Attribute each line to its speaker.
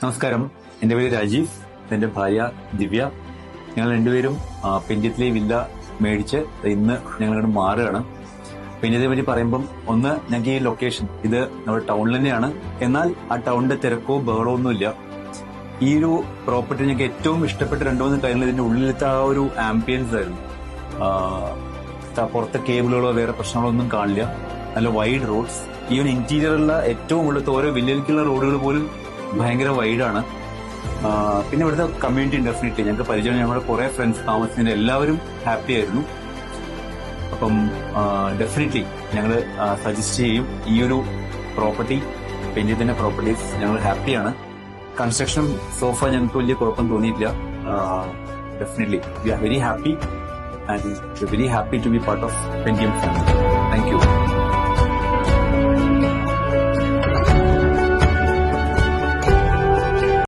Speaker 1: നമസ്കാരം, എന്റെ പേര് രാജീവ്, എന്റെ ഭാര്യ ദിവ്യ. ഞങ്ങൾ രണ്ടുപേരും പെഞ്ചത്തിലെ വില്ല മേടിച്ച് ഇന്ന് ഞങ്ങളിവിടെ മാറുകയാണ്. പെഞ്ചത്തെ പറ്റി പറയുമ്പം ഒന്ന്, ഞങ്ങൾക്ക് ഈ ലൊക്കേഷൻ ഇത് നമ്മുടെ ടൗണിൽ തന്നെയാണ്. എന്നാൽ ആ ടൗണിന്റെ തിരക്കോ ബഹളോ ഒന്നുമില്ല. ഈ ഒരു പ്രോപ്പർട്ടി ഞങ്ങൾക്ക് ഏറ്റവും ഇഷ്ടപ്പെട്ട രണ്ടു മൂന്ന് കാര്യങ്ങൾ ഇതിന്റെ ഉള്ളിലത്തെ ആ ഒരു ആംബിയൻസ് ആയിരുന്നു. പുറത്തെ കേബിളുകളോ വേറെ പ്രശ്നങ്ങളോ ഒന്നും കാണില്ല. നല്ല വൈഡ് റോഡ്സ്. ഈവൻ ഇന്റീരിയറുള്ള ഏറ്റവും ഉള്ളത്തെ ഓരോ വില്ലേജിലേക്കുള്ള റോഡുകൾ പോലും ഭയങ്കര വൈഡാണ്. പിന്നെ ഇവിടുത്തെ കമ്മ്യൂണിറ്റി ഡെഫിനറ്റ്ലി ഞങ്ങൾക്ക് പരിചയം, ഞങ്ങളുടെ കുറെ ഫ്രണ്ട്സ് താമസിച്ചതിന് എല്ലാവരും ഹാപ്പി ആയിരുന്നു. അപ്പം ഡെഫിനറ്റ്ലി ഞങ്ങൾ സജസ്റ്റ് ചെയ്യും ഈ ഒരു പ്രോപ്പർട്ടി. പെഞ്ചത്തിന്റെ പ്രോപ്പർട്ടീസ് ഞങ്ങൾ ഹാപ്പിയാണ്. കൺസ്ട്രക്ഷൻ സോഫ ഞങ്ങൾക്ക് വലിയ കുഴപ്പം തോന്നിയിട്ടില്ല. Definitely we are very happy and very happy to be part of Pendium family. Thank U.